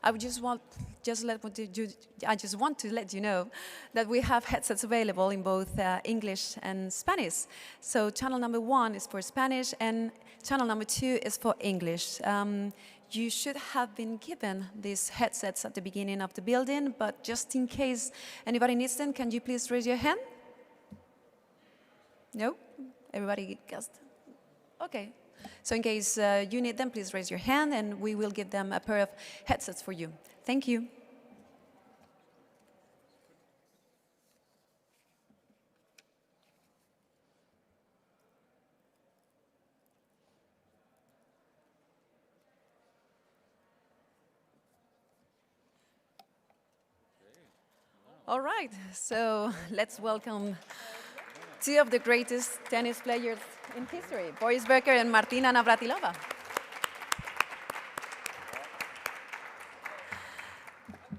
I would I just want to let you know that we have headsets available in both English and Spanish. So channel number 1 is for Spanish and channel number 2 is for English. You should have been given these headsets at the beginning of the building, but just in case anybody needs them, can you please raise your hand? No? Everybody guessed? Okay. So in case you need them, please raise your hand and we will give them a pair of headsets for you. Thank you. All right, so let's welcome two of the greatest tennis players in history, Boris Becker and Martina Navratilova.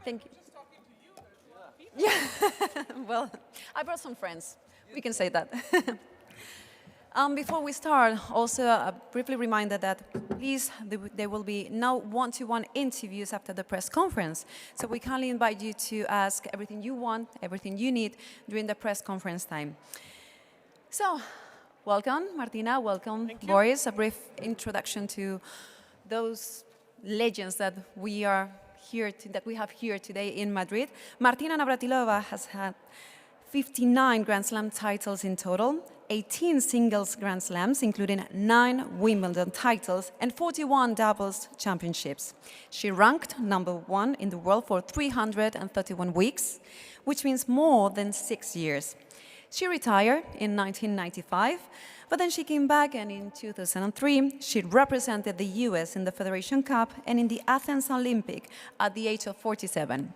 Thank you. Yeah, well, I brought some friends. We can say that. Before we start, also a briefly reminder that please, there will be no one-to-one interviews after the press conference. So we kindly invite you to ask everything you want, everything you need during the press conference time. So, welcome, Martina, welcome, Boris. A brief introduction to those legends that we have here today in Madrid. Martina Navratilova has had 59 Grand Slam titles in total, 18 singles Grand Slams, including 9 Wimbledon titles and 41 doubles championships. She ranked number 1 in the world for 331 weeks, which means more than 6 years. She retired in 1995, but then she came back, and in 2003, she represented the US in the Federation Cup and in the Athens Olympic at the age of 47.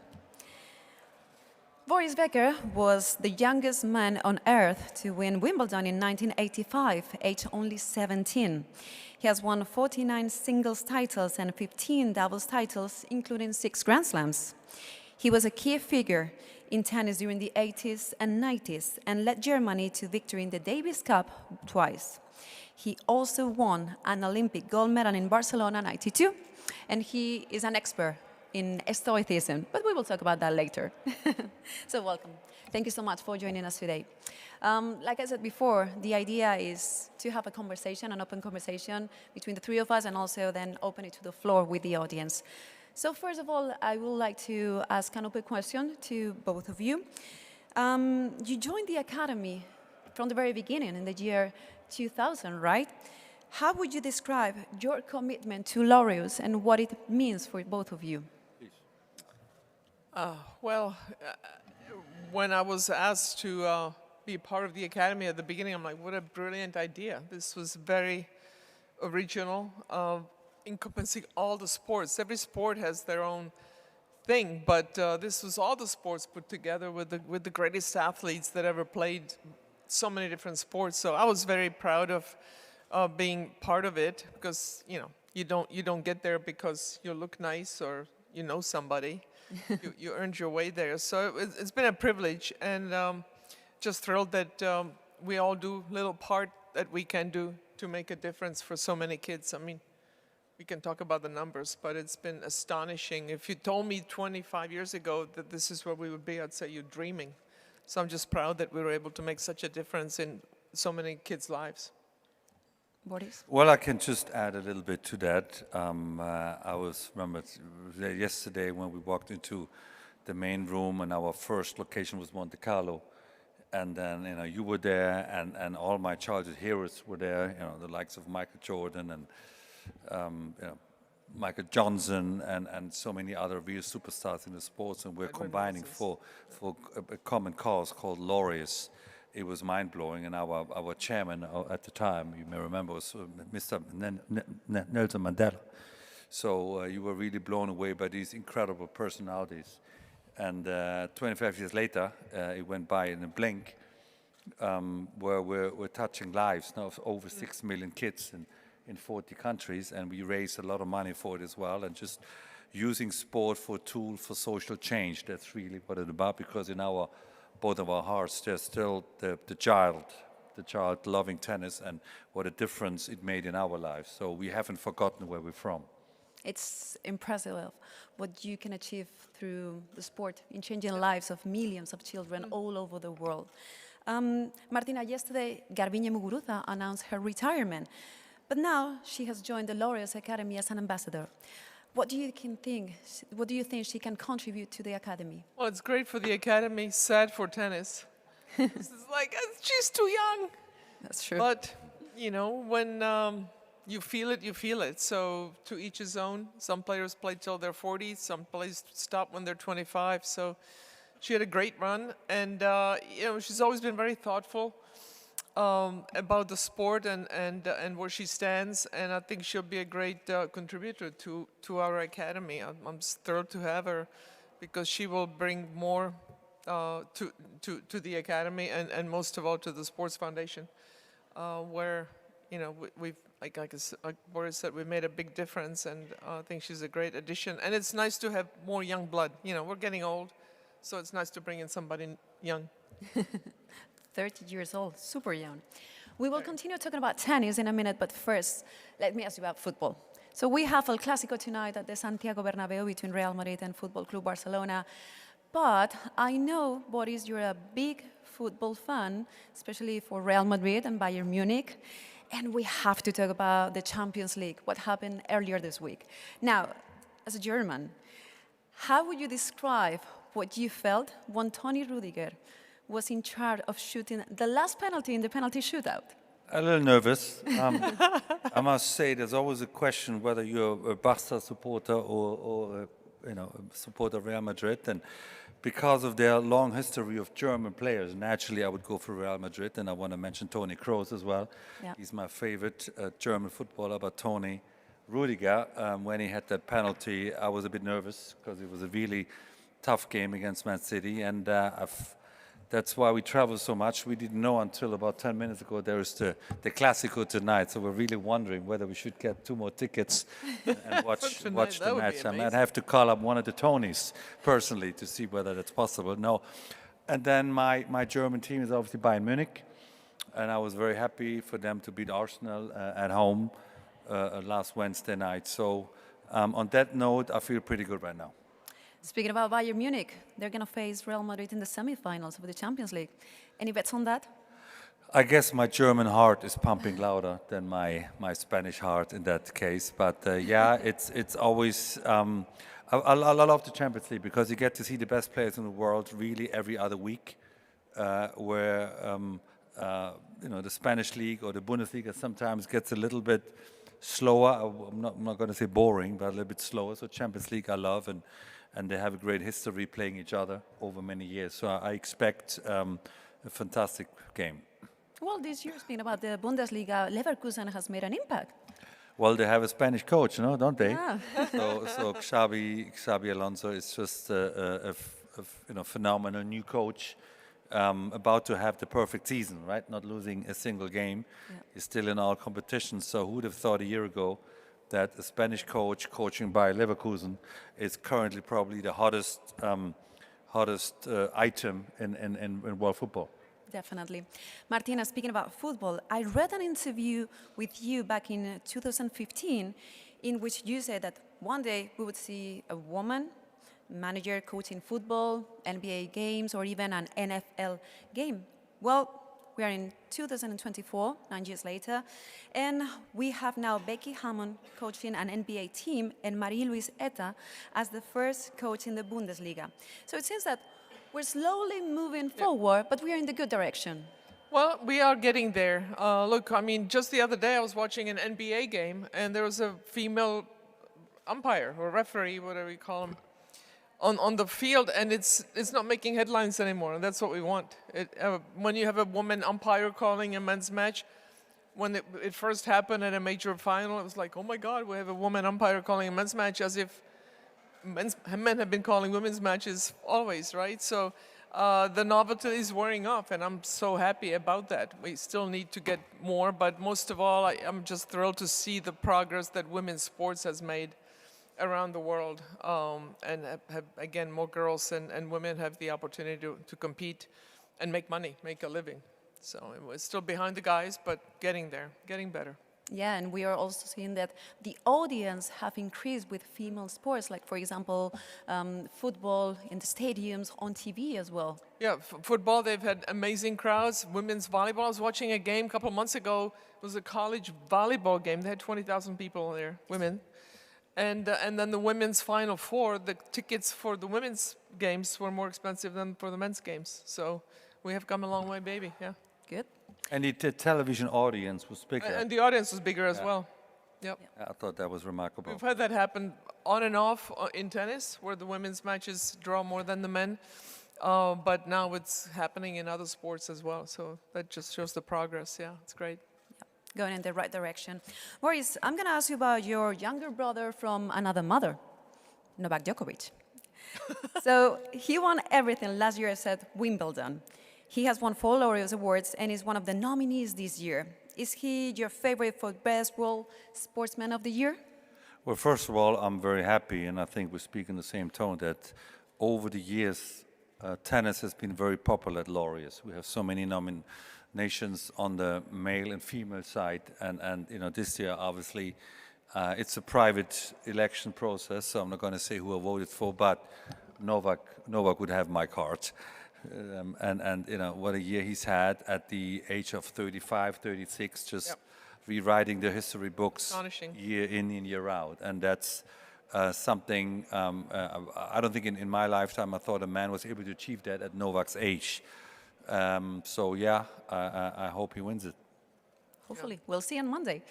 Boris Becker was the youngest man on earth to win Wimbledon in 1985, aged only 17. He has won 49 singles titles and 15 doubles titles, including 6 Grand Slams. He was a key figure in tennis during the 80s and 90s and led Germany to victory in the Davis Cup twice. He also won an Olympic gold medal in Barcelona '92, and he is an expert in stoicism, but we will talk about that later. So welcome. Thank you so much for joining us today. Like I said before, the idea is to have a conversation, an open conversation between the three of us, and also then open it to the floor with the audience. So first of all, I would like to ask an open question to both of you. You joined the Academy from the very beginning in the year 2000, right? How would you describe your commitment to Laureus and what it means for both of you? When I was asked to be part of the Academy at the beginning, I'm like, what a brilliant idea. This was very original, encompassing all the sports. Every sport has their own thing, but this was all the sports put together with the greatest athletes that ever played so many different sports. So I was very proud of being part of it, because you don't get there because you look nice or you know somebody. You earned your way there. So it's been a privilege, and just thrilled that we all do little part that we can do to make a difference for so many kids. I mean, we can talk about the numbers, but it's been astonishing. If you told me 25 years ago that this is where we would be, I'd say you're dreaming. So I'm just proud that we were able to make such a difference in so many kids' lives. Boris? Well, I can just add a little bit to that. Remember yesterday when we walked into the main room, and our first location was Monte Carlo, and then you were there, and all my childhood heroes were there. The likes of Michael Jordan and Michael Johnson and so many other real superstars in the sports, and we're combining for a common cause called Laureus. It was mind-blowing, and our chairman at the time, you may remember, was Mr. Nelson Mandela. So you were really blown away by these incredible personalities. And 25 years later, it went by in a blink, where we're touching lives now of over 6 million kids in 40 countries, and we raise a lot of money for it as well, and just using sport for a tool for social change. That's really what it's about, because in both of our hearts, there's still the child loving tennis and what a difference it made in our lives. So we haven't forgotten where we're from. It's impressive what you can achieve through the sport in changing lives of millions of children all over the world. Martina, yesterday Garbiñe Muguruza announced her retirement, but now she has joined the Laureus Academy as an ambassador. What do you think she can contribute to the academy? Well, it's great for the academy, sad for tennis. It's like, she's too young. That's true. But, you know, when you feel it, you feel it. So to each his own. Some players play till they're 40, some players stop when they're 25. So she had a great run. And, you know, she's always been very thoughtful about the sport and where she stands. And I think she'll be a great contributor to our academy. I'm thrilled to have her because she will bring more to the academy and most of all to the Sports Foundation, where, you know, we've, like Boris said, we made a big difference, and I think she's a great addition. And it's nice to have more young blood. You know, we're getting old, so it's nice to bring in somebody young. 30 years old, super young. We will continue talking about tennis in a minute, but first, let me ask you about football. So we have El Clásico tonight at the Santiago Bernabéu between Real Madrid and Football Club Barcelona. But I know, Boris, you're a big football fan, especially for Real Madrid and Bayern Munich. And we have to talk about the Champions League, what happened earlier this week. Now, as a German, how would you describe what you felt when Toni Rüdiger was in charge of shooting the last penalty in the penalty shootout? A little nervous. I must say, there's always a question whether you're a Barca supporter or a supporter of Real Madrid. And because of their long history of German players, naturally I would go for Real Madrid. And I want to mention Toni Kroos as well. Yeah. He's my favorite German footballer. But Toni Rüdiger, when he had that penalty, I was a bit nervous because it was a really tough game against Man City. And that's why we travel so much. We didn't know until about 10 minutes ago there is the Clásico tonight. So we're really wondering whether we should get 2 more tickets and watch the match. I might have to call up one of the Tonys personally to see whether that's possible. No. And then my German team is obviously Bayern Munich. And I was very happy for them to beat Arsenal at home last Wednesday night. So on that note, I feel pretty good right now. Speaking about Bayern Munich, they're going to face Real Madrid in the semifinals of the Champions League. Any bets on that? I guess my German heart is pumping louder than my Spanish heart in that case. But yeah, it's always... I love the Champions League because you get to see the best players in the world really every other week, where the Spanish league or the Bundesliga sometimes gets a little bit slower. I'm not going to say boring, but a little bit slower. So Champions League I love, and they have a great history playing each other over many years. So I expect a fantastic game. Well, this year's been about the Bundesliga. Leverkusen has made an impact. Well, they have a Spanish coach, don't they? Yeah. so Xabi Alonso is just a phenomenal new coach, about to have the perfect season, right? Not losing a single game. Yeah. He's still in all competitions. So who would have thought a year ago that a Spanish coach coaching by Leverkusen is currently probably the hottest item in world football. Definitely. Martina, speaking about football, I read an interview with you back in 2015 in which you said that one day we would see a woman manager coaching football, NBA games, or even an NFL game. Well, we are in 2024, 9 years later, and we have now Becky Hammond coaching an NBA team and Marie-Louise Eta as the first coach in the Bundesliga. So it seems that we're slowly moving forward, but we are in the good direction. Well, we are getting there. Look, I mean, just the other day I was watching an NBA game, and there was a female umpire or referee, whatever you call them, on the field, and it's not making headlines anymore, and that's what we want. When you have a woman umpire calling a men's match, when it first happened at a major final, it was like, oh my God, we have a woman umpire calling a men's match, as if men have been calling women's matches always, right? So the novelty is wearing off, and I'm so happy about that. We still need to get more, but most of all, I'm just thrilled to see the progress that women's sports has made around the world, and have again, more girls and women have the opportunity to compete and make money, make a living. So we're still behind the guys, but getting there, getting better. Yeah, and we are also seeing that the audience have increased with female sports, like for example, football in the stadiums, on TV as well. Yeah, football, they've had amazing crowds. Women's volleyball, I was watching a game a couple of months ago. It was a college volleyball game. They had 20,000 people there, women. And then the women's Final Four, the tickets for the women's games were more expensive than for the men's games. So we have come a long way, baby, yeah. Good. And the television audience was bigger. And the audience was bigger as well. Yep. I thought that was remarkable. We've had that happen on and off in tennis, where the women's matches draw more than the men. But now it's happening in other sports as well. So that just shows the progress. Yeah, it's great. Going in the right direction. Boris, I'm going to ask you about your younger brother from another mother, Novak Djokovic. So he won everything last year at Wimbledon. He has won 4 Laureus awards and is one of the nominees this year. Is he your favorite for Best World Sportsman of the Year? Well, first of all, I'm very happy, and I think we speak in the same tone, that over the years, tennis has been very popular at Laureus. We have so many nominations on the male and female side, and you know, this year, obviously, it's a private election process, so I'm not going to say who I voted for, but Novak would have my card. And you know, what a year he's had at the age of 35, 36, just rewriting the history books year in and year out. And that's something, I don't think in my lifetime I thought a man was able to achieve that at Novak's age. So yeah, I hope he wins it. Hopefully. We'll see on Monday.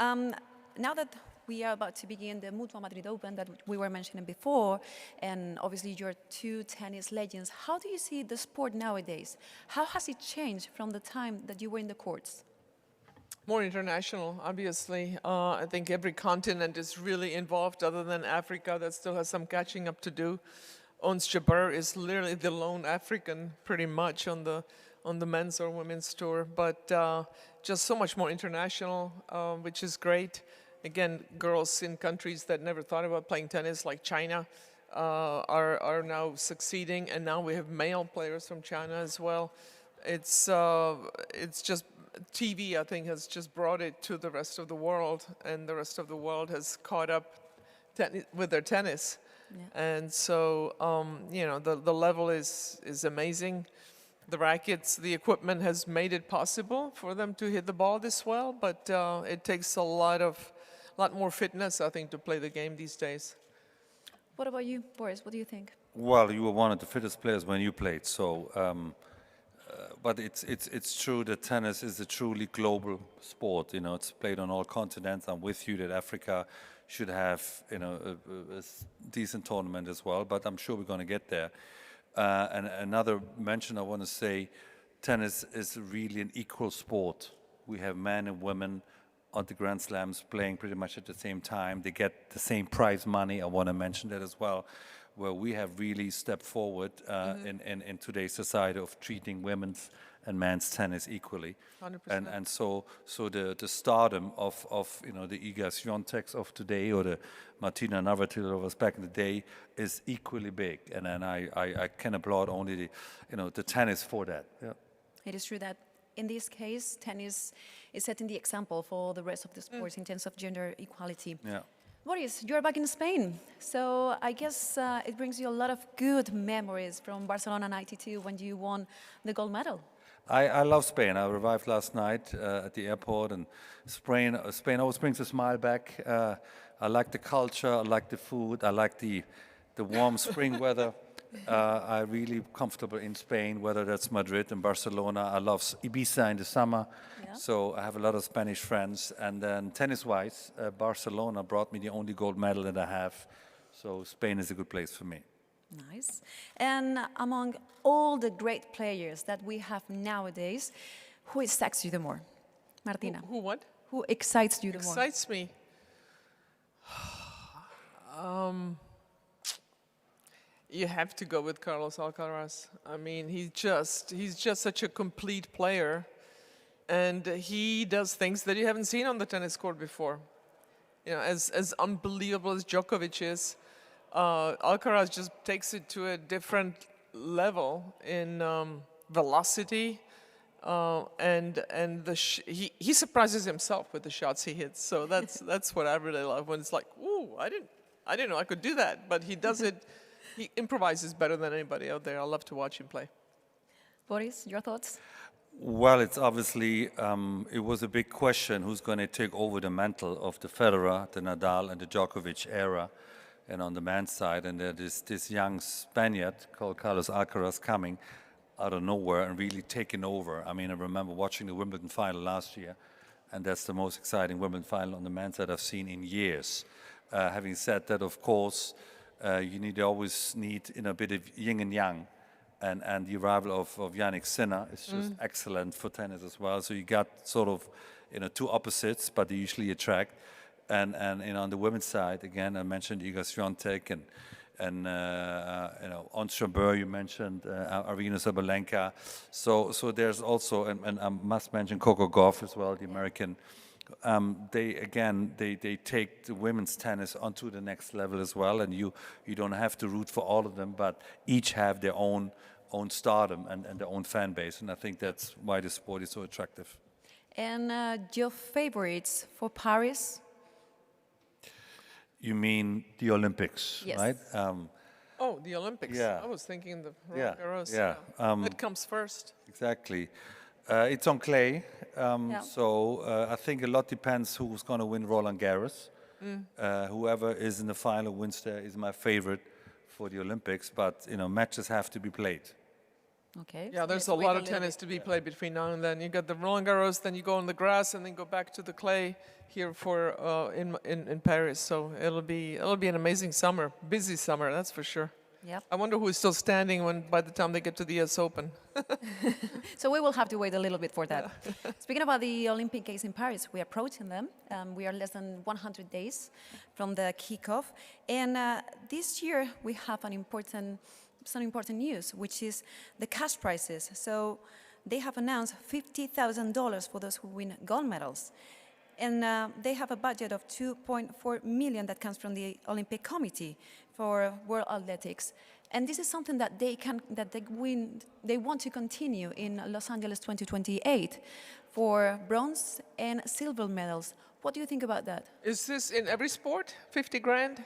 Now that we are about to begin the Mutua Madrid Open that we were mentioning before, and obviously you're 2 tennis legends, how do you see the sport nowadays? How has it changed from the time that you were in the courts? More international, obviously. I think every continent is really involved, other than Africa, that still has some catching up to do. Ons Jabeur is literally the lone African, pretty much, on the men's or women's tour. But just so much more international, which is great. Again, girls in countries that never thought about playing tennis, like China, are now succeeding, and now we have male players from China as well. It's just TV, I think, has just brought it to the rest of the world, and the rest of the world has caught up with their tennis. Yeah. And so, you know, the level is amazing. The rackets, the equipment has made it possible for them to hit the ball this well, but it takes a lot more fitness, I think, to play the game these days. What about you, Boris? What do you think? Well, you were one of the fittest players when you played, so. But it's true that tennis is a truly global sport. You know, it's played on all continents. I'm with you that Africa should have, you know, a decent tournament as well. But I'm sure we're going to get there. And another mention I want to say, tennis is really an equal sport. We have men and women on the Grand Slams playing pretty much at the same time. They get the same prize money. I want to mention that as well, where we have really stepped forward in today's society of treating women's and men's tennis equally. 100%. And so the stardom of you know, the Iga Swiatek's of today, or the Martina Navratilovas back in the day, is equally big. And then I can applaud only the tennis for that. Yeah. It is true that in this case, tennis is setting the example for the rest of the sports in terms of gender equality. Yeah. Boris, you're back in Spain, so I guess it brings you a lot of good memories from Barcelona '92 when you won the gold medal. I love Spain. I arrived last night at the airport, and Spain always brings a smile back. I like the culture, I like the food, I like the warm spring weather. I'm really comfortable in Spain, whether that's Madrid and Barcelona. I love Ibiza in the summer, so I have a lot of Spanish friends. And then tennis-wise, Barcelona brought me the only gold medal that I have, so Spain is a good place for me. Nice. And among all the great players that we have nowadays, who excites you the more? Martina. Who what? Who excites you the more? Excites me? You have to go with Carlos Alcaraz. I mean, he's just such a complete player, and he does things that you haven't seen on the tennis court before. You know, as unbelievable as Djokovic is, Alcaraz just takes it to a different level in velocity, and he surprises himself with the shots he hits. So that's what I really love, when it's like, ooh, I didn't know I could do that, but he does it. He improvises better than anybody out there. I love to watch him play. Boris, your thoughts? Well, it's obviously, it was a big question who's going to take over the mantle of the Federer, the Nadal, and the Djokovic era, and on the men's side. And there is this young Spaniard called Carlos Alcaraz coming out of nowhere and really taking over. I mean, I remember watching the Wimbledon final last year, and that's the most exciting Wimbledon final on the men's side I've seen in years. Having said that, of course, you always need a bit of yin and yang. And the arrival of Yannick Sinner is just excellent for tennis as well. So you got sort of, two opposites, but they usually attract. And on the women's side, again, I mentioned Iga Swiatek and Ons Jabeur, you mentioned Arina Sabalenka. So there's also, and I must mention Coco Gauff as well, the American. They take the women's tennis onto the next level as well. And you don't have to root for all of them, but each have their own stardom and their own fan base, and I think that's why the sport is so attractive. And your favorites for Paris? You mean the Olympics, yes. Right? The Olympics. Yeah. I was thinking the Roland Garros. Yeah. It comes first. Exactly. It's on clay, Yeah. so I think a lot depends who's going to win Roland Garros. Whoever is in the final wins there is my favorite for the Olympics, but matches have to be played. Okay. Yeah, there's a lot of tennis to be played between now and then. You got the Roland Garros, then you go on the grass, and then go back to the clay here for in Paris. So it'll be an amazing summer, busy summer, that's for sure. Yep. I wonder who is still standing by the time they get to the US Open. So we will have to wait a little bit for that. Speaking about the Olympic Games in Paris, we are approaching them. We are less than 100 days from the kickoff, and this year we have some important news, which is the cash prizes. So they have announced $50,000 for those who win gold medals. And they have a budget of $2.4 million that comes from the Olympic Committee for World Athletics. And this is something that they want to continue in Los Angeles 2028 for bronze and silver medals. What do you think about that? Is this in every sport, 50 grand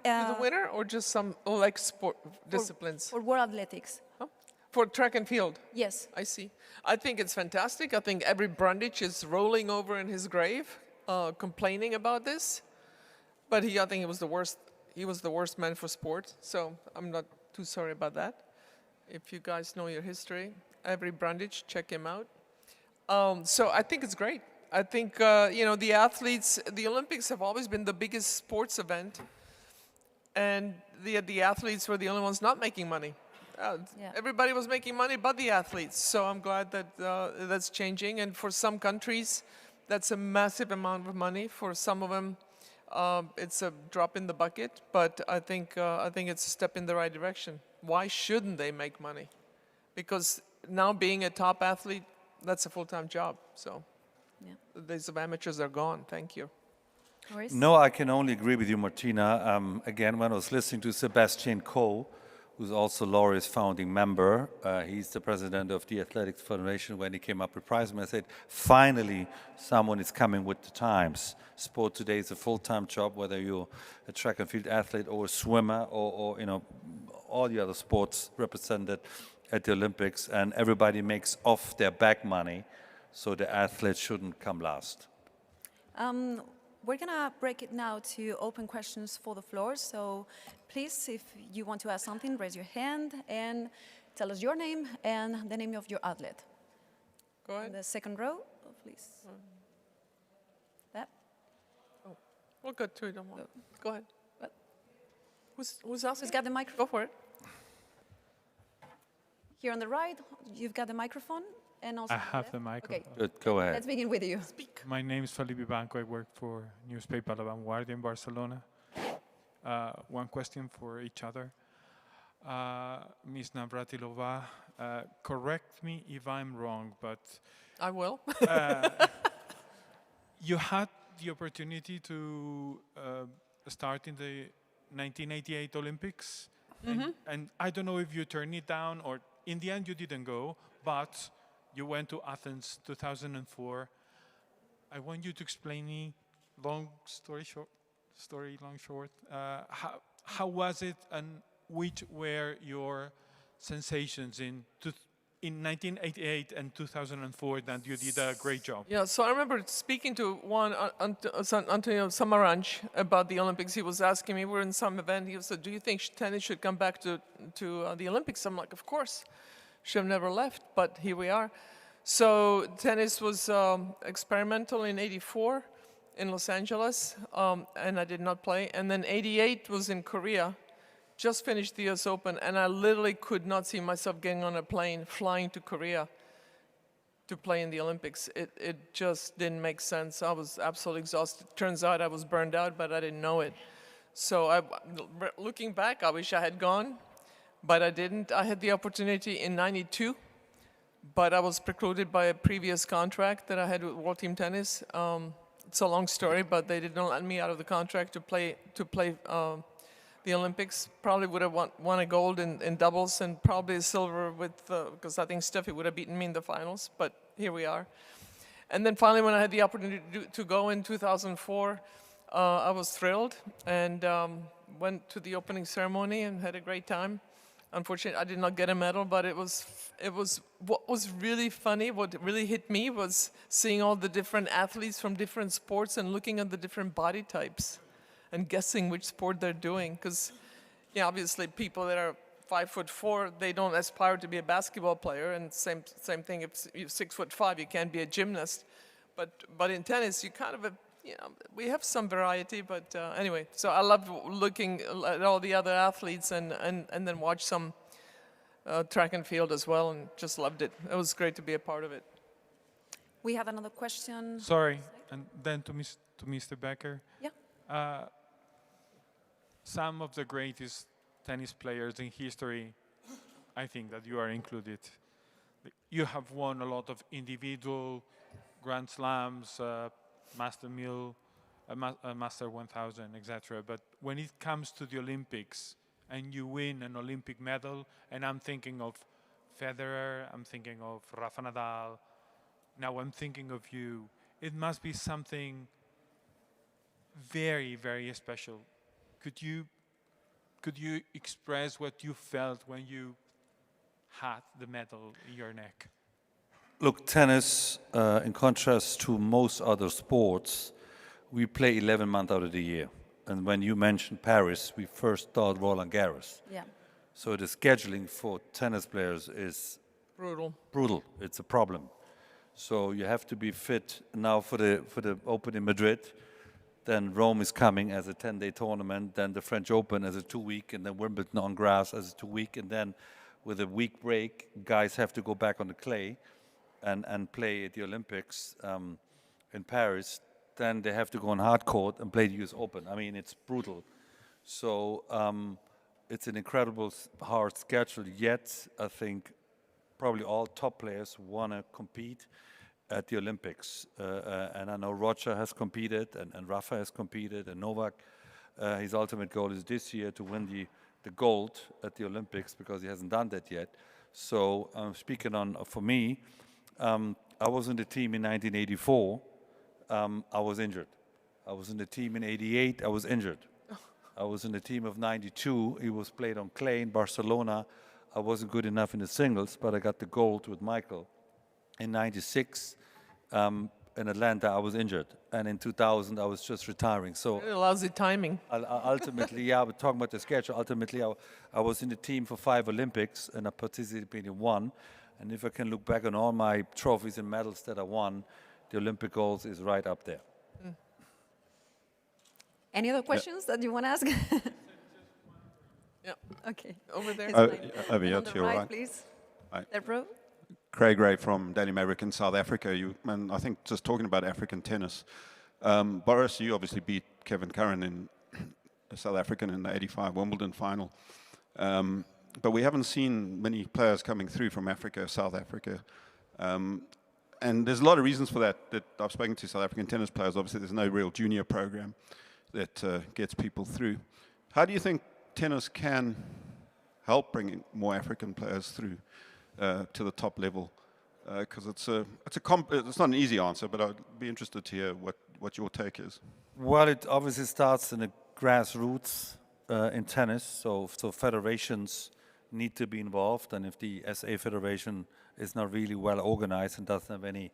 to the winner, or just some sport disciplines? For World Athletics. Huh? For track and field? Yes. I see. I think it's fantastic. I think every Brundage is rolling over in his grave, complaining about this. But I think he was the worst man for sport, so I'm not too sorry about that. If you guys know your history, every Brundage, check him out. So I think it's great. I think, the athletes, the Olympics have always been the biggest sports event, and the athletes were the only ones not making money. Everybody was making money but the athletes, so I'm glad that that's changing. And for some countries, that's a massive amount of money. For some of them, it's a drop in the bucket, but I think it's a step in the right direction. Why shouldn't they make money? Because now being a top athlete, that's a full-time job. So the days of amateurs are gone. Thank you. Boris? No, I can only agree with you, Martina. Again, when I was listening to Sebastian Coe, who's also Laureus founding member, he's the president of the Athletics Federation. When he came up with prize money, I said, finally, someone is coming with the times. Sport today is a full-time job, whether you're a track and field athlete or a swimmer or all the other sports represented at the Olympics, and everybody makes off their back money, so the athletes shouldn't come last. We're going to break it now to open questions for the floor. So please, if you want to ask something, raise your hand and tell us your name and the name of your outlet. Go ahead. In the second row, please. That? Oh, we'll go to it. Go ahead. What? Who's asking? Who's got the microphone? Go for it. Here on the right, you've got the microphone. And also I have the microphone. Okay. Good, go ahead. Let's begin with you. Speak. My name is Felipe Banco. I work for newspaper La Vanguardia in Barcelona. One question for each other. Ms. Navratilova, correct me if I'm wrong, but I will. you had the opportunity to start in the 1988 Olympics, and I don't know if you turned it down or in the end you didn't go, but you went to Athens 2004. I want you to explain me, long story short, how was it and which were your sensations in 1988 and 2004 that you did a great job? Yeah, so I remember speaking to one, Antonio Samaranch, about the Olympics. He was asking me, we were in some event, he said, do you think tennis should come back to the Olympics? I'm like, of course. Should have never left, but here we are. So tennis was experimental in '84 in Los Angeles, and I did not play. And then '88 was in Korea. Just finished the US Open, and I literally could not see myself getting on a plane, flying to Korea to play in the Olympics. It just didn't make sense. I was absolutely exhausted. Turns out I was burned out, but I didn't know it. So looking back, I wish I had gone, but I didn't. I had the opportunity in '92, but I was precluded by a previous contract that I had with World Team Tennis. It's a long story, but they did not let me out of the contract to play the Olympics. Probably would have won a gold in doubles and probably a silver because I think Steffi would have beaten me in the finals, but here we are. And then finally, when I had the opportunity to go in 2004, I was thrilled and went to the opening ceremony and had a great time. Unfortunately, I did not get a medal, but it was what was really funny, what really hit me was seeing all the different athletes from different sports and looking at the different body types and guessing which sport they're doing. Because, yeah, obviously people that are 5'4", they don't aspire to be a basketball player, and same thing if you're 6'5", you can't be a gymnast. But in tennis, you kind of we have some variety, but anyway, so I loved looking at all the other athletes and then watch some track and field as well, and just loved it. It was great to be a part of it. We have another question. Sorry, and then to Mr. Becker. Yeah. Some of the greatest tennis players in history, I think that you are included. You have won a lot of individual Grand Slams, Master 1000, etc. But when it comes to the Olympics and you win an Olympic medal, and I'm thinking of Federer, I'm thinking of Rafa Nadal, now I'm thinking of you, it must be something very, very special. Could you express what you felt when you had the medal in your neck? Look, tennis, in contrast to most other sports, we play 11 months out of the year. And when you mentioned Paris, we first thought Roland Garros. Yeah. So the scheduling for tennis players is brutal. It's a problem. So you have to be fit now for the Open in Madrid. Then Rome is coming as a 10-day tournament. Then the French Open as a 2-week, and then Wimbledon on grass as a 2-week. And then with a week break, guys have to go back on the clay and play at the Olympics in Paris. Then they have to go on hard court and play the US Open. I mean, it's brutal. So it's an incredible hard schedule. Yet I think probably all top players want to compete at the Olympics. And I know Roger has competed, and Rafa has competed, and Novak. His ultimate goal is this year to win the gold at the Olympics because he hasn't done that yet. So speaking on for me, I was in the team in 1984. I was injured. I was in the team in '88. I was injured. I was in the team of '92. It was played on clay in Barcelona. I wasn't good enough in the singles, but I got the gold with Michael. In '96, in Atlanta, I was injured. And in 2000, I was just retiring. So Really lousy timing. ultimately, yeah, we're talking about the schedule. Ultimately, I was in the team for 5 Olympics, and I participated in 1. And if I can look back on all my trophies and medals that I won, the Olympic goals is right up there. Any other questions that you want to ask? Yeah. Okay. Over there. Over here On to the your right, right. please. Right. That row. Craig Ray from Daily Maverick in South Africa. And I think just talking about African tennis, Boris, you obviously beat Kevin Curran in South African in the '85 Wimbledon final. But we haven't seen many players coming through from Africa, South Africa. And there's a lot of reasons for that I've spoken to South African tennis players. Obviously, there's no real junior program that gets people through. How do you think tennis can help bring more African players through to the top level? Because it's not an easy answer, but I'd be interested to hear what your take is. Well, it obviously starts in the grassroots in tennis, so federations need to be involved, and if the SA Federation is not really well organized and doesn't have any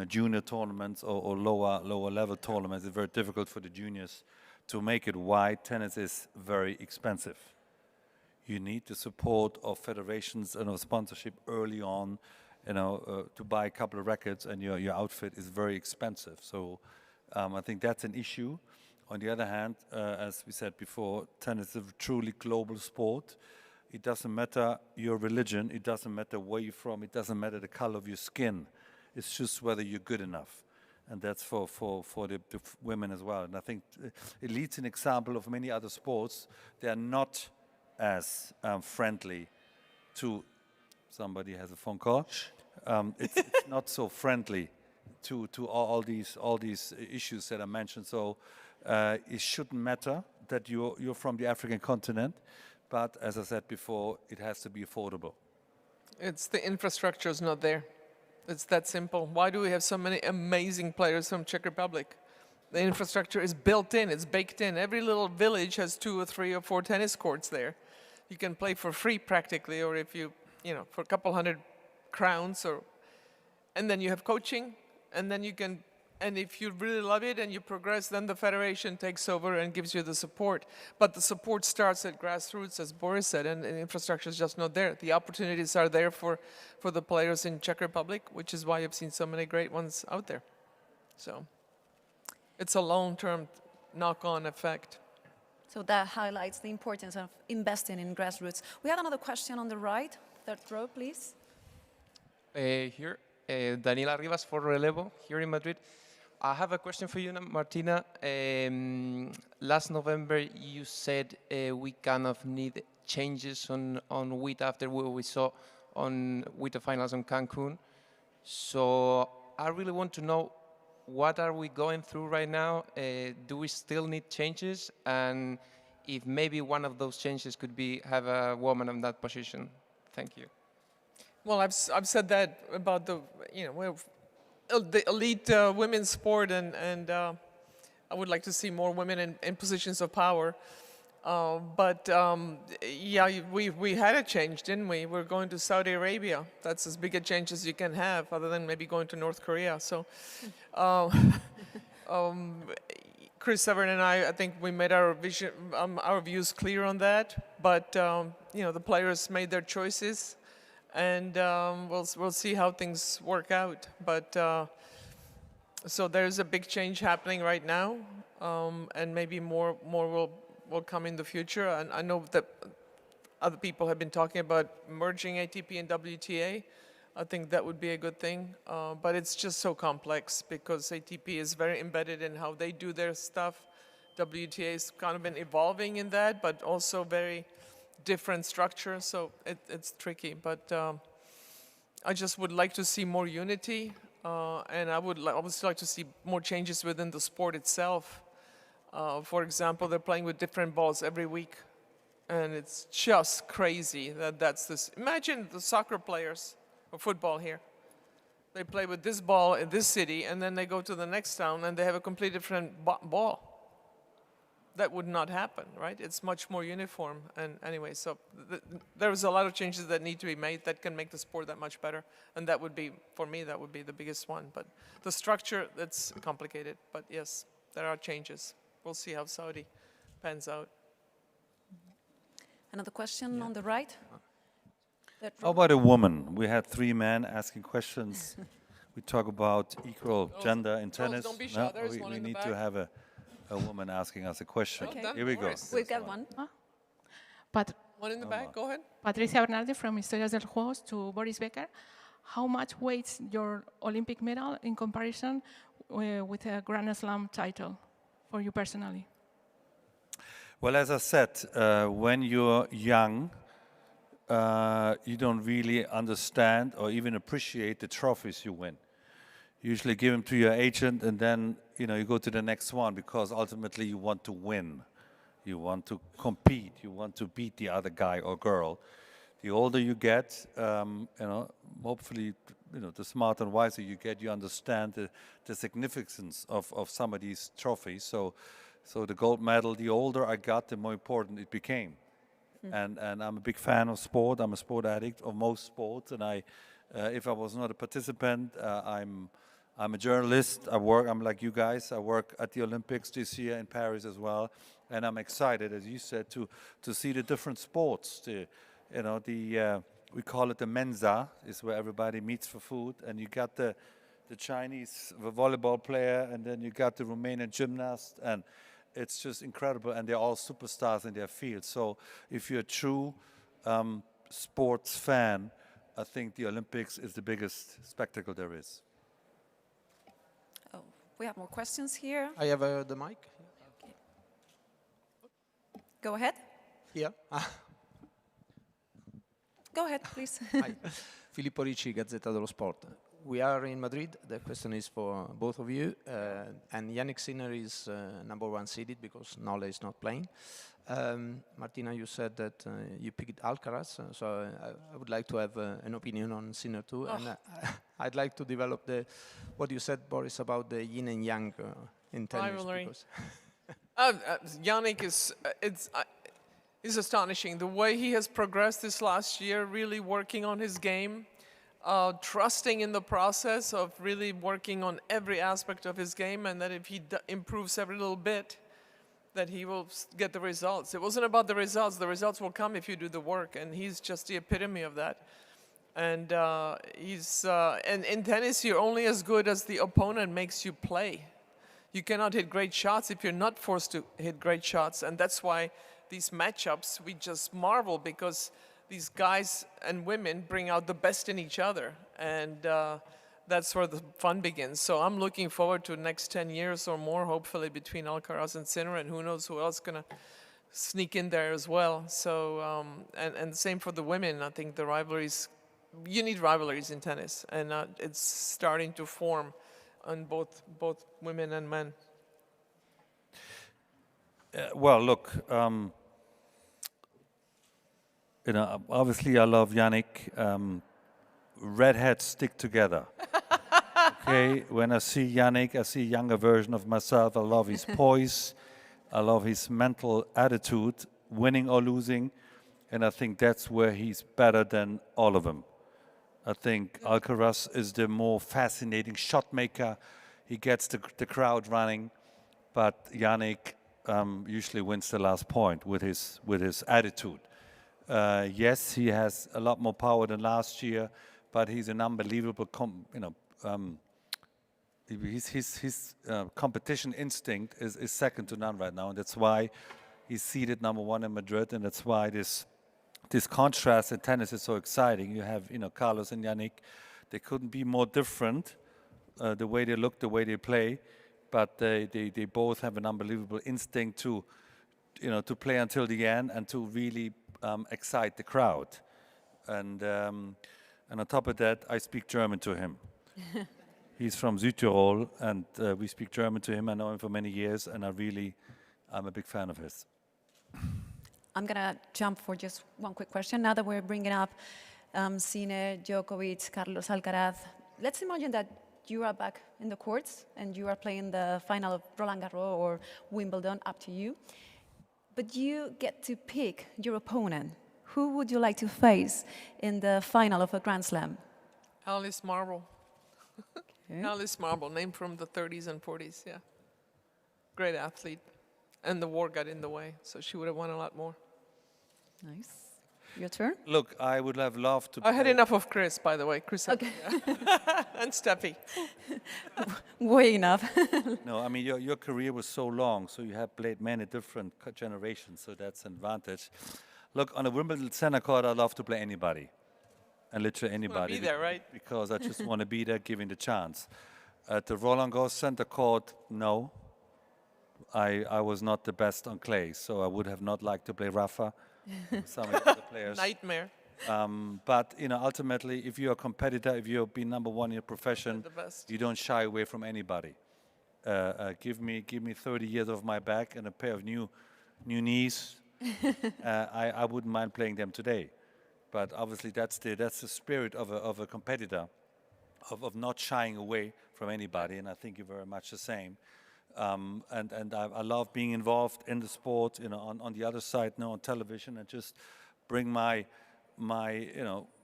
junior tournaments or lower level tournaments, it's very difficult for the juniors to make it. Why? Tennis is very expensive. You need the support of federations and of sponsorship early on, to buy a couple of rackets, and your outfit is very expensive. So I think that's an issue. On the other hand, as we said before, tennis is a truly global sport. It doesn't matter your religion, it doesn't matter where you're from, it doesn't matter the color of your skin. It's just whether you're good enough. And that's for the women as well. And I think it leads an example of many other sports. They are not as friendly to, somebody has a phone call. It's not so friendly to all these issues that I mentioned. So it shouldn't matter that you're from the African continent, but as I said before, it has to be affordable. It's the infrastructure is not there. It's that simple. Why do we have so many amazing players from Czech Republic? The infrastructure is built in, it's baked in. Every little village has 2 or 3 or 4 tennis courts there. You can play for free practically, or if for a couple hundred crowns, and then you have coaching, and then and if you really love it and you progress, then the federation takes over and gives you the support. But the support starts at grassroots, as Boris said, and the infrastructure is just not there. The opportunities are there for the players in Czech Republic, which is why you've seen so many great ones out there. So it's a long-term knock-on effect. So that highlights the importance of investing in grassroots. We have another question on the right. Third row, please. Here, Daniela Rivas for Relevo, here in Madrid. I have a question for you, Martina. Last November, you said we kind of need changes on WTA after what we saw on WTA finals on Cancun. So I really want to know, what are we going through right now? Do we still need changes? And if maybe one of those changes could be have a woman in that position. Thank you. Well, I've said that about the elite women's sport, and I would like to see more women in positions of power. But we had a change, didn't we? We're going to Saudi Arabia. That's as big a change as you can have, other than maybe going to North Korea. So Chris Severn and I think we made our views clear on that. But the players made their choices, and we'll see how things work out. But so there's a big change happening right now, and maybe more will come in the future. And I know that other people have been talking about merging ATP and WTA. I think that would be a good thing, but it's just so complex because ATP is very embedded in how they do their stuff. WTA has kind of been evolving in that, but also very different structure, so it's tricky. But I just would like to see more unity, and I would also like to see more changes within the sport itself. For example, they're playing with different balls every week, and it's just crazy that's this. Imagine the soccer players or football here. They play with this ball in this city, and then they go to the next town, and they have a completely different ball. That would not happen, right? It's much more uniform. And anyway, so there's a lot of changes that need to be made that can make the sport that much better. And that would be, for me, that would be the biggest one. But the structure, that's complicated. But yes, there are changes. We'll see how Saudi pans out. Another question on the right. How about a woman? We had 3 men asking questions. We talk about equal gender in tennis. Don't be shy. There's one we in the need back. to have a woman asking us a question. Okay. Well done, Here we go. Boris. We've got one. One in the back, go ahead. Patricia Bernardi from Historias del Juegos to Boris Becker. How much weighs your Olympic medal in comparison with a Grand Slam title for you personally? Well, as I said, when you're young, you don't really understand or even appreciate the trophies you win. You usually give them to your agent, and then you go to the next one, because ultimately you want to win. You want to compete. You want to beat the other guy or girl. The older you get, hopefully the smarter and wiser you get, you understand the significance of some of these trophies. So the gold medal, the older I got, the more important it became. And I'm a big fan of sport. I'm a sport addict of most sports, and if I was not a participant, I'm a journalist. I'm like you guys. I work at the Olympics this year in Paris as well, and I'm excited, as you said, to see the different sports. We call it the Mensa, is where everybody meets for food, and you got the Chinese volleyball player, and then you got the Romanian gymnast, and it's just incredible, and they're all superstars in their field. So if you're a true sports fan, I think the Olympics is the biggest spectacle there is. Oh, we have more questions here. I have the mic. Okay. Go ahead. Here. Go ahead, please. Hi. Filippo Ricci, Gazzetta dello Sport. We are in Madrid. The question is for both of you. And Yannick Sinner is #1 seeded because Nole is not playing. Martina, you said that you picked Alcaraz, so I would like to have an opinion on Sinner too. Oh. And I'd like to develop what you said, Boris, about the yin and yang in tennis. Rivalry. Yannick is astonishing. The way he has progressed this last year, really working on his game. Trusting in the process of really working on every aspect of his game, and that if he improves every little bit, that he will get the results. It wasn't about the results will come if you do the work, and he's just the epitome of that. And and in tennis, you're only as good as the opponent makes you play. You cannot hit great shots if you're not forced to hit great shots, and that's why these matchups, we just marvel, because these guys and women bring out the best in each other, and that's where the fun begins. So I'm looking forward to the next 10 years or more, hopefully, between Alcaraz and Sinner, and who knows who else is going to sneak in there as well. So, and same for the women. I think the rivalries, you need rivalries in tennis, and it's starting to form on both women and men. Well, look, obviously I love Yannick. Redheads stick together. Okay, when I see Yannick, I see a younger version of myself. I love his poise. I love his mental attitude, winning or losing. And I think that's where he's better than all of them. I think Alcaraz is the more fascinating shot maker. He gets the crowd running. But Yannick usually wins the last point with his attitude. Yes, he has a lot more power than last year, but he's an unbelievable, his competition instinct is second to none right now, and that's why he's seeded #1 in Madrid, and that's why this contrast in tennis is so exciting. You have, Carlos and Yannick. They couldn't be more different, the way they look, the way they play, but they both have an unbelievable instinct to play until the end and to really excite the crowd. And on top of that, I speak German to him. He's from Südtirol, and we speak German to him. I know him for many years, and I'm a big fan of his. I'm going to jump for just one quick question. Now that we're bringing up Sinner, Djokovic, Carlos Alcaraz, let's imagine that you are back in the courts and you are playing the final of Roland Garros or Wimbledon, up to you. But you get to pick your opponent. Who would you like to face in the final of a Grand Slam? Alice Marble. Okay. Alice Marble, named from the 30s and 40s, yeah. Great athlete. And the war got in the way, so she would have won a lot more. Nice. Your turn? Look, I would have loved to I had enough of Chris, by the way. Chris. Okay. And Steffi. Way enough. No, I mean, your career was so long, so you have played many different generations, so that's an advantage. Look, on a Wimbledon center court, I love to play anybody. And literally anybody. Be there, right? Because I just want to be there, giving the chance. At the Roland Garros center court, no. I was not the best on clay, so I would have not liked to play Rafa. Some of the other players. Nightmare. But ultimately, if you're a competitor, if you've been #1 in your profession, you don't shy away from anybody. Give me 30 years of my back and a pair of new knees. I wouldn't mind playing them today. But obviously, that's the spirit of a competitor. of not shying away from anybody, and I think you're very much the same. And I love being involved in the sport, on the other side, on television, and just bring my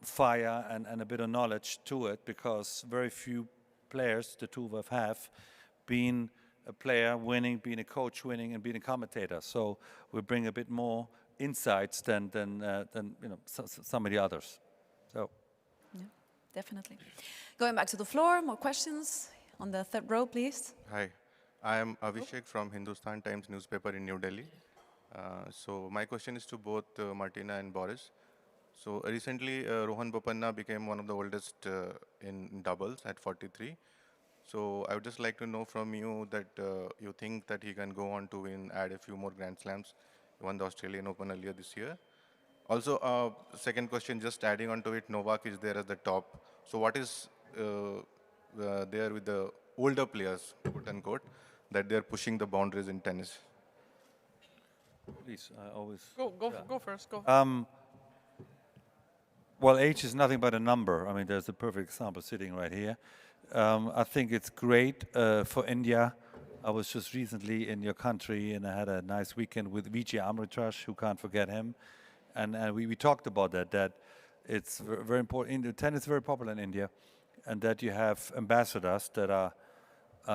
fire and a bit of knowledge to it, because very few players, the two of us, have been a player winning, being a coach winning, and being a commentator. So we bring a bit more insights than some of the others. So. Yeah, definitely. Going back to the floor, more questions on the third row, please. Hi, I am Abhishek from Hindustan Times newspaper in New Delhi. So my question is to both Martina and Boris. So recently, Rohan Bopanna became one of the oldest in doubles at 43. So I would just like to know from you that you think that he can go on to add a few more Grand Slams. He won the Australian Open earlier this year. Also, second question, just adding on to it, Novak is there at the top. So what is there with the older players, quote unquote, that they're pushing the boundaries in tennis? Please, I always... Go first, go. Well, age is nothing but a number. I mean, there's a perfect example sitting right here. I think it's great for India. I was just recently in your country, and I had a nice weekend with Vijay Amritraj, who can't forget him. And we talked about that it's very important. Tennis is very popular in India, and that you have ambassadors that are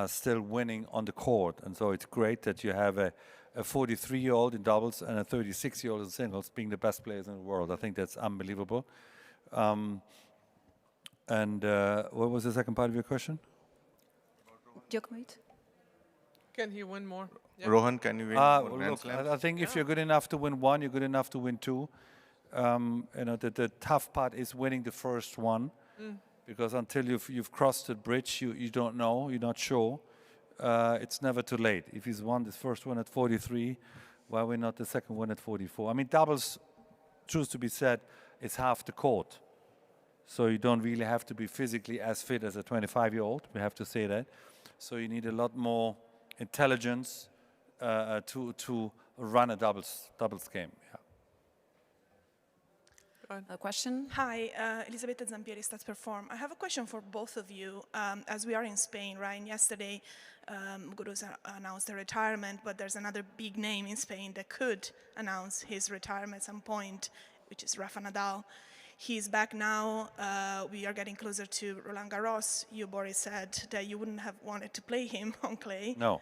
still winning on the court. And so it's great that you have a 43-year-old in doubles and a 36-year-old in singles being the best players in the world. I think that's unbelievable. What was the second part of your question? Djokovic. Can he win more? Yeah. Rohan, can you win more Grand Look, Slams? I think if you're good enough to win one, you're good enough to win two. The tough part is winning the first one, because until you've crossed the bridge, you don't know, you're not sure. It's never too late. If he's won this first one at 43, why are we not the second one at 44? I mean, doubles, truth to be said, is half the court. So you don't really have to be physically as fit as a 25-year-old. We have to say that. So you need a lot more intelligence to run a doubles game. Yeah. A question? Hi, Elisabetta Zampieri, Statsperform. I have a question for both of you. As we are in Spain, right? And yesterday, Muguruza announced a retirement, but there's another big name in Spain that could announce his retirement at some point, which is Rafa Nadal. He's back now. We are getting closer to Roland Garros. You, Boris, said that you wouldn't have wanted to play him on clay. No.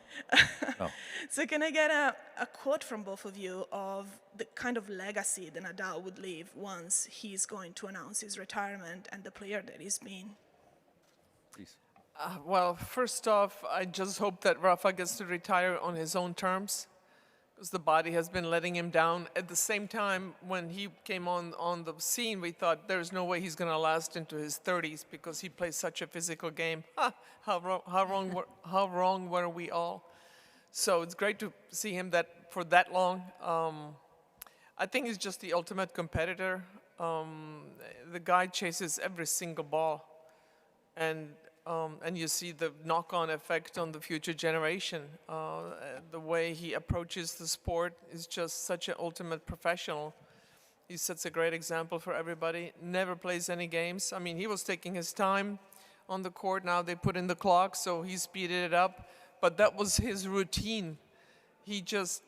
No. So can I get a quote from both of you of the kind of legacy that Nadal would leave once he's going to announce his retirement and the player that he's been? Please. Well, first off, I just hope that Rafa gets to retire on his own terms, because the body has been letting him down. At the same time, when he came on the scene, we thought there's no way he's going to last into his 30s because he plays such a physical game. How wrong were we all? So it's great to see him for that long. I think he's just the ultimate competitor. The guy chases every single ball, and you see the knock-on effect on the future generation. The way he approaches the sport is just such an ultimate professional. He sets a great example for everybody. Never plays any games. I mean, he was taking his time on the court. Now they put in the clock, so he speeded it up. But that was his routine. He just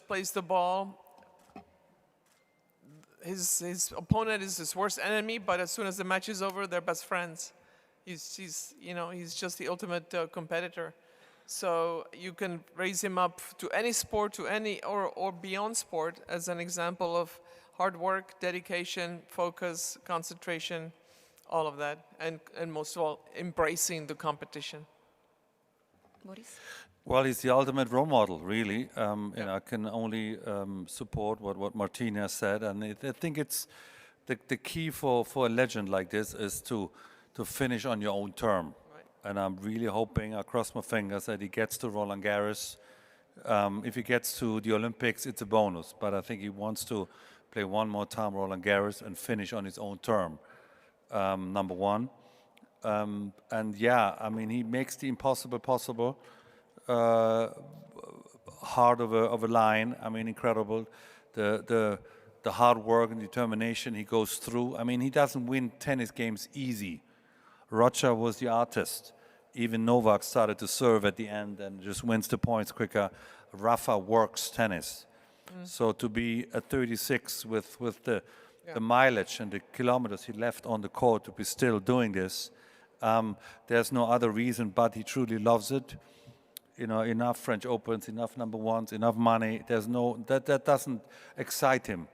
plays the ball. His opponent is his worst enemy, but as soon as the match is over, they're best friends. He's just the ultimate competitor. So you can raise him up to any sport, to any or beyond sport, as an example of hard work, dedication, focus, concentration, all of that, and most of all, embracing the competition. Boris? Well, he's the ultimate role model, really. I can only support what Martina said, and I think it's the key for a legend like this is to finish on your own term. Right. And I'm really hoping, I cross my fingers, that he gets to Roland Garros. If he gets to the Olympics, it's a bonus. But I think he wants to play one more time Roland Garros and finish on his own term, number one. And yeah, I mean, he makes the impossible possible. Heart of a lion. I mean, incredible. The hard work and determination he goes through. I mean, he doesn't win tennis games easy. Roger was the artist. Even Novak started to serve at the end and just wins the points quicker. Rafa works tennis. So to be at 36 with the mileage and the kilometers he left on the court to be still doing this, there's no other reason but he truly loves it. You know, enough French Opens, enough number ones, enough money. There's no that doesn't excite him.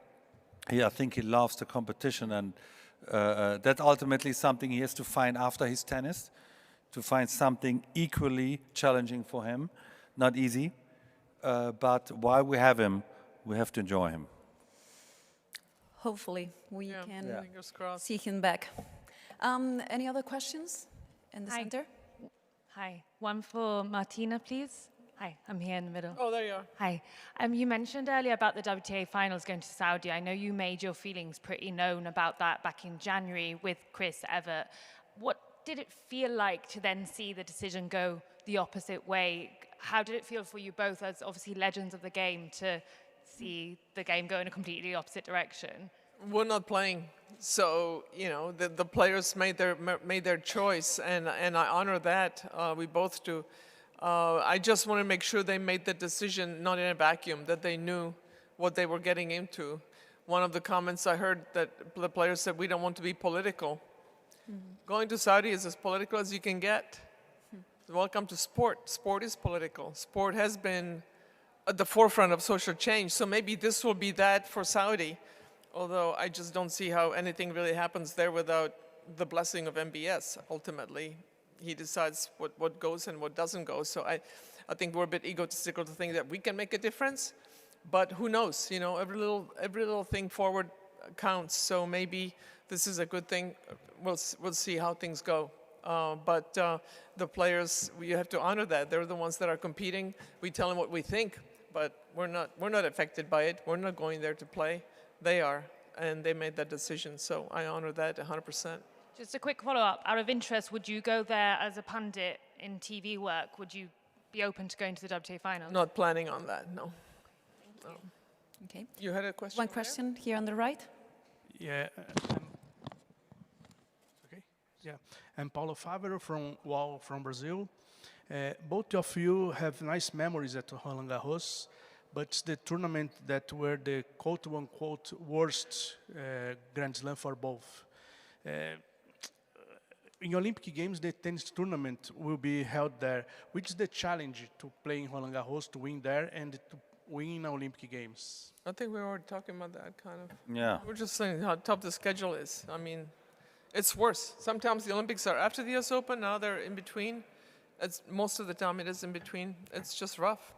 I think he loves the competition, and that's ultimately something he has to find after his tennis, to find something equally challenging for him. Not easy, but while we have him, we have to enjoy him. Hopefully, we can Fingers crossed. see him back. Any other questions in the center? Hi, one for Martina, please. Hi, I'm here in the middle. Oh, there you are. Hi. You mentioned earlier about the WTA finals going to Saudi. I know you made your feelings pretty known about that back in January with Chris Evert. What did it feel like to then see the decision go the opposite way? How did it feel for you both as obviously legends of the game to see the game go in a completely opposite direction? We're not playing, so you know the players made their choice, and I honor that. We both do. I just want to make sure they made the decision not in a vacuum, that they knew what they were getting into. One of the comments I heard that the players said, "We don't want to be political." Going to Saudi is as political as you can get. Welcome to sport. Sport is political. Sport has been at the forefront of social change, so maybe this will be that for Saudi. Although I just don't see how anything really happens there without the blessing of MBS. Ultimately, he decides what goes and what doesn't go. So I think we're a bit egotistical to think that we can make a difference. But who knows? You know, every little thing forward counts. So maybe this is a good thing. We'll see how things go. But the players, you have to honor that. They're the ones that are competing. We tell them what we think, but we're not affected by it. We're not going there to play. They are, and they made that decision. So I honor that 100%. Just a quick follow-up. Out of interest, would you go there as a pundit in TV work? Would you be open to going to the WTA finals? Not planning on that, no. Okay. You had a question? One question here on the right. Yeah. Okay. Yeah. I'm Paulo Fávero from Brazil. Both of you have nice memories at Roland Garros, but it's the tournament that were the quote-unquote worst Grand Slam for both. In Olympic Games, the tennis tournament will be held there. Which is the challenge to play in Roland Garros, to win there, and to win Olympic Games? I think we were already talking about that, kind of. Yeah. We're just saying how tough the schedule is. I mean, it's worse. Sometimes the Olympics are after the US Open, now they're in between. Most of the time it is in between. It's just rough.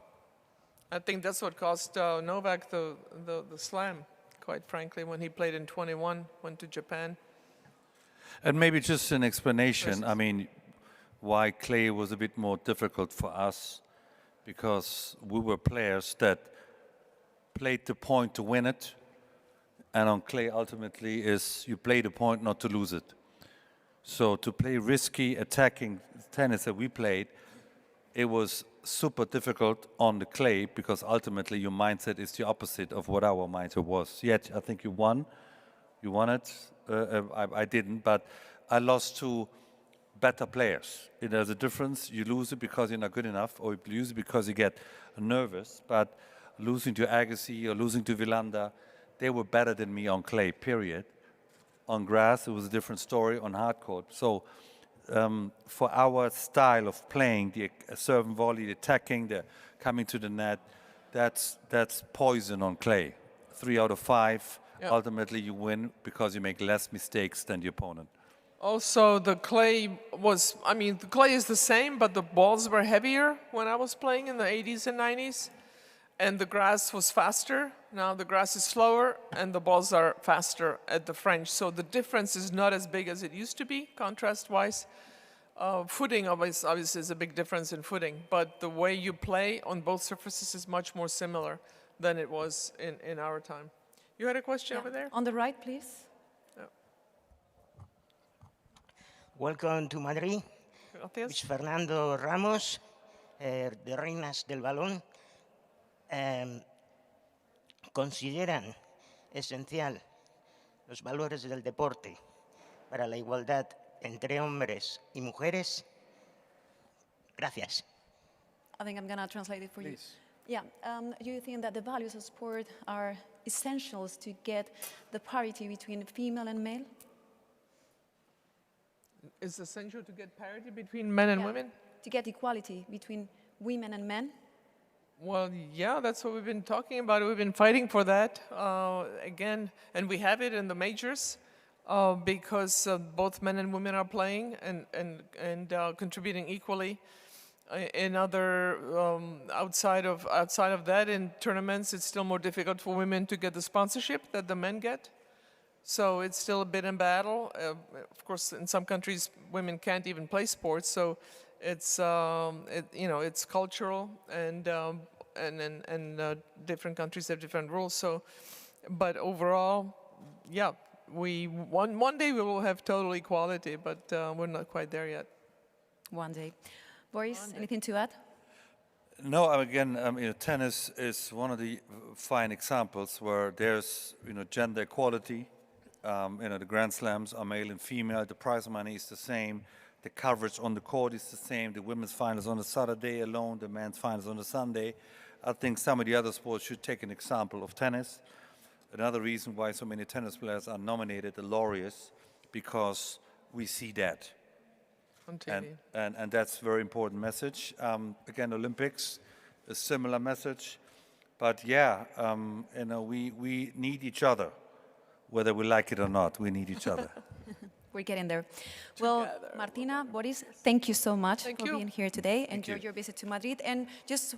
I think that's what cost Novak the slam, quite frankly, when he played in 21, went to Japan. And maybe just an explanation, I mean, why clay was a bit more difficult for us, because we were players that played the point to win it, and on clay ultimately is you play the point not to lose it. So to play risky attacking tennis that we played, it was super difficult on the clay, because ultimately your mindset is the opposite of what our mindset was. Yet I think you won it. I didn't, but I lost to better players. There's a difference. You lose it because you're not good enough, or you lose it because you get nervous. But losing to Agassi or losing to Villander, they were better than me on clay, period. On grass, it was a different story. On hard court. So for our style of playing, the serve and volley, the attacking, the coming to the net, that's poison on clay. 3 out of 5. Yep. Ultimately, you win because you make less mistakes than the opponent. Also, the clay is the same, but the balls were heavier when I was playing in the 80s and 90s. And the grass was faster. Now the grass is slower, and the balls are faster at the French. So the difference is not as big as it used to be, contrast-wise. Footing, obviously, is a big difference in footing. But the way you play on both surfaces is much more similar than it was in our time. You had a question over there? On the right, please. Yeah. Welcome to Madrid. Gracias. It's Fernando Ramos, de Reinas del Balón. ¿Consideran esencial los valores del deporte para la igualdad entre hombres y mujeres? Gracias. I think I'm going to translate it for Please. you. Yeah, do you think that the values of sport are essentials to get the parity between female and male? It's essential to get parity between men and women? To get equality between women and men? Well, yeah, that's what we've been talking about. We've been fighting for that again, and we have it in the majors because both men and women are playing and contributing equally. In other outside of that, in tournaments, it's still more difficult for women to get the sponsorship that the men get. So it's still a bit in battle. Of course, in some countries, women can't even play sports. So it's it's cultural, and different countries have different rules. So, but overall, yeah, one day we will have total equality, but we're not quite there yet. One day. Boris, anything to add? No, again, tennis is one of the fine examples where there's gender equality. The Grand Slams are male and female. The prize money is the same. The coverage on the court is the same. The women's finals on a Saturday alone. The men's finals on a Sunday. I think some of the other sports should take an example of tennis. Another reason why so many tennis players are nominated, the Laureus, because we see that. On TV. And that's a very important message. Again, Olympics, a similar message. But yeah, we need each other. Whether we like it or not, we need each other. We're getting there. Well, Martina, Boris, thank you so much for being here today. Enjoy your visit to Madrid. And just